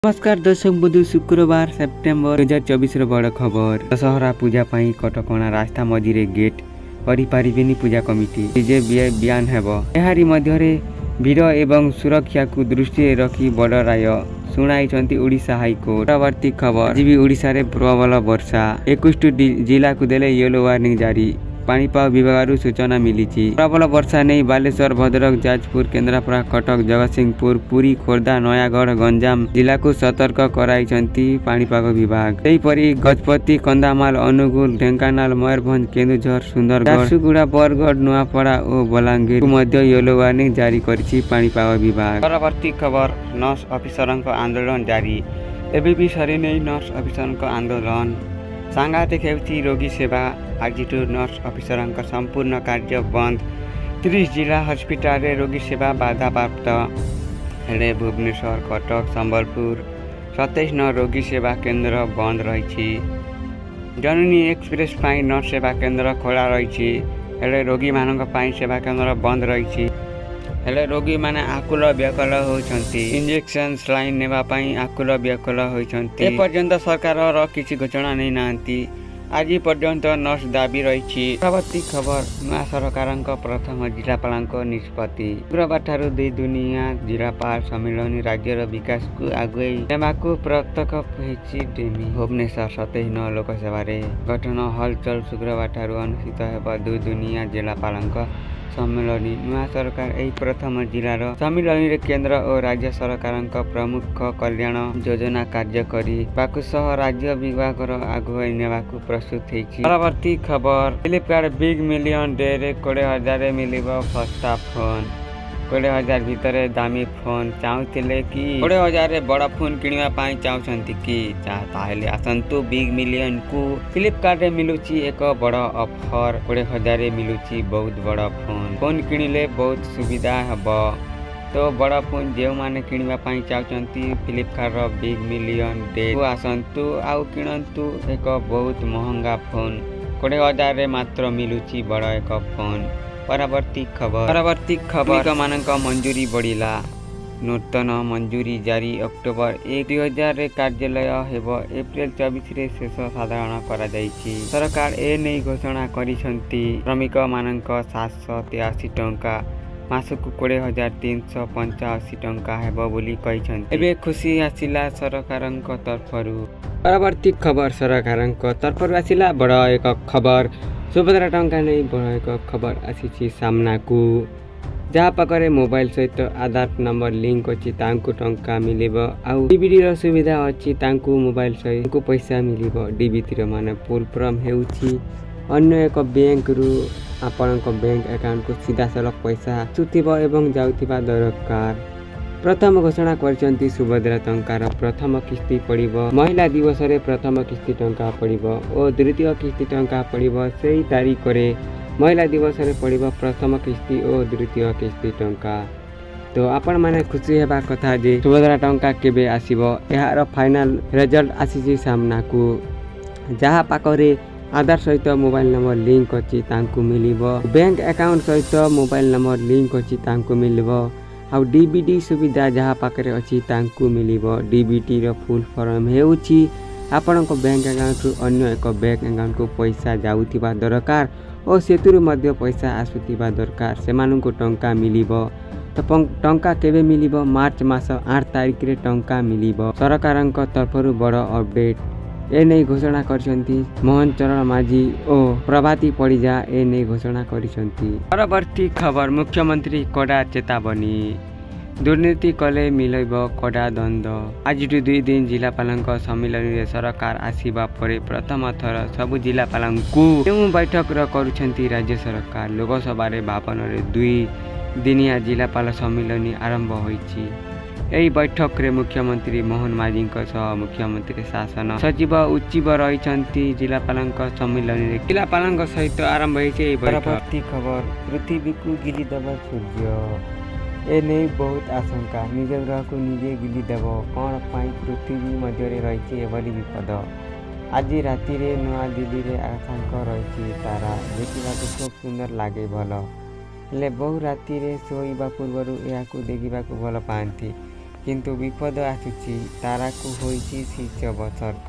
नमस्कार दर्शक बंधु, शुक्रवार सेप्टेम्बर 2024 बड़ खबर। दशहरा पूजा पाई कटकणा रास्ता मझिरे गेट करिपारिबेनी पूजा कमिटी डीजे बयान हेबो। एहारी मध्यरे भीड़ एवं सुरक्षा को दृष्टि रखी बड़ राय शुणाई ओडिशा हाईकोर्ट। परवर्ती खबर, आज भी ओडिशा रे प्रबल वर्षा 21 जिला को देले येलो वार्निंग जारी। पाणीपाग विभाग सूचना मिली। प्रबल वर्षा नहीं बालेश्वर, भद्रक, जाजपुर, केन्द्रापड़ा, कटक, जगतसिंहपुर, पुरी, खोर्धा, नयागढ़, गंजाम जिला को सतर्क कराइछंती पाणीपाग विभाग। सेहीपरि गजपति, कंधामाल, अनुगुल, ढेंकानाल, मयूरभंज, केन्दुझर, सुंदरगढ़, झारसुगुड़ा, बरगढ़, नुआपड़ा और बलांगीर मध्य येलो वार्निंग जारी करिछि पाणीपाग विभाग। परवर्ती खबर, नर्स अफिसरक आंदोलन जारी। एबे भी सरिनै नर्स अफिसरक आंदोलन। सांघातिक हेउछि रोगी सेवा। आज नर्स अफिसरक संपूर्ण कार्य बंद। 30 जिला हस्पिटाल रोगी सेवा बाधाप्राप्त हेले भुवनेश्वर, कटक, संबलपुर 27 रोगी सेवा केन्द्र बंद रही। जननी एक्सप्रेस पाई नर्स सेवा केन्द्र खोला रही हेले रोगी मानक पाई सेवा केन्द्र बंद रही। हेले रोगी माने आकुल व्याकुल होती। इंजेक्शन स्लाइन नेबा पाई आकुल व्याकुल होती। ए पर्यंत सरकार किसी घोषणा नहीं नांती। आज पर्यंत नर्स दाबी रही। परवर्ती खबर, नया सरकार प्रथम जिलापाल निष्पत्ति। शुक्रवार ठारू 2 दुनिया जिलापाल सम्मेलन राज्यर विकास को आगे नेबाकू प्रत्यक्ष होईछि डेमी। भुवनेश्वर 27 लोकसभा गठन हलचल शुक्रवार ठारू अनुष्ठित हेब 2 दुनिया जिलापाल सम्मेलन। नया सरकार यही प्रथम जिलार सम्मेलन केंद्र और राज्य सरकार प्रमुख कल्याण योजना कार्यकारी सह राज्य विभाग आगुआई नेबाकू प्रस्तुत होईछि। परवर्ती खबर, फ्लिपकार्ट बिग मिलियन डे रे 20,000 मिलिबो सस्ता फोन। 20,000 भितर दामी फोन चाहूले कि 20,000 बड़ फोन किणवा पाई चाहते कि ताहेले आसंतु बिग मिलियन को। फ्लिपकार्ट रे मिलुची एक बड़ ऑफर। 20,000 मिलुची बहुत बड़ फोन किणिले बहुत सुविधा हेबो। तो बड़ फोन जो माने किणवा पाई चाहते फ्लिपकार्ट बिग मिलियन डे को आसंतु आउ किणंतु एक बहुत महंगा फोन। 20,000 मात्र मिलुची बड़ एक फोन। परवर्ती खबर मानक मंजूरी बढ़िला। नूतन मंजूरी जारी। अक्टोबर 1, 2000 कार्यालय हेब एप्रिल 24 रे शेष साधारण करा जाइछि। सरकार ए नहीं घोषणा करिसंती। श्रमिक मानक 783 टंका मासकु 20,385 टंका हेब बोली कहिसंती। एबे खुशी आसिला सरकारक तरफरु। परवर्ती खबर, सरकारक तरफरु आसिला बड़ एक खबर। सुभद्रा टंका नहीं बड़ एक खबर आसी सामना को। जहाँ पाखरे मोबाइल सहित आधार नंबर लिंक अच्छी तांकु टंका मिलिबो। आउ डीबीडी रो सुविधा अच्छी तांकु मोबाइल सहित पैसा मिलिबो। डीबीटी माने फुल फॉर्म हेउची अन्य एक बैंक रु आपणक बैंक अकाउंट को सीधा सलख पैसा आसुथिबो एवं जाउथिबा दरकार। प्रथम घोषणा करचंती सुभद्रा टंकार प्रथम किस्ती पड़िबो। महिला दिवस रे प्रथम किस्ती टंका पड़िबो और द्वितीय किस्ती टंका पड़िबो। सेही तारीख रे महिला दिवस रे पड़िबो प्रथम किस्ती और द्वितीय किस्ती टंका। तो आपण माने खुशी हेबा कथा जे सुभद्रा टंका केबे आसीबो। एहार फाइनल रिजल्ट आसीछि सामना को। जहाँ पाखरे आधार सहित मोबाइल नंबर लिंक अछि तांकु मिलिबो। बैंक अकाउंट सहित मोबाइल नंबर लिंक अछि तांकु मिलिबो। आउ डीबीडी सुविधा जहाँ पाखरे अच्छी तांकु मिलिबो। डीबीटी रो फुल फॉर्म हेउची आपणक बैंक अकाउंट रु अन्य एक बैंक अकाउंट को पैसा जाउथिबा दरकार और सेतुरु मध्य पैसा आसुथिबा दरकार। सेमानंकु टंका मिलिबो। तो टंका केबे मिलिबो? मार्च मास 8 तारिख रे टंका मिलिबो। सरकारक तरफरु बड़ अपडेट ए नहीं घोषणा करछंती। मोहन चरण माझी ओ प्रभाती परिजा ए नहीं घोषणा करिसंती। परवर्ती खबर, मुख्यमंत्री कड़ा चेतावनी। दुर्नीति कले मिलैबो कड़ा दंड। आज 2 दिन जिलापालक सम्मेलन रे सरकार आसीबा परे प्रथम थर सबु जिलापालंकु बैठक करुछंती राज्य सरकार। लोकसभा रे भवन रे 2 दिनिया जिलापाल सम्मेलन आरंभ होईछि। यही बैठक रे मुख्यमंत्री मोहन माझी सह मुख्यमंत्री शासन सचिव उच्चिव रही जिलापालक सम्मेलन रे जिलापालक सहित आरंभ होईछि। परवर्ती खबर, पृथ्वी को गिली देव सूर्य। ए नहीं बहुत आशंका। निज ग्रह को निजे गिली देव कौन पाई पृथ्वी मध्य रही एभली विपद। आज राति रे नया दिल्ली रे आशंका रही तारा देखा खूब सुंदर लगे भल। हेले बहु राति रे शोइबा पूर्व देखा भल पाती କିନ୍ତୁ ବିପଦ ଆସୁଛି, ତାରାକୁ ହୋଇଛି ସିଂହ ବସର୍ଗ।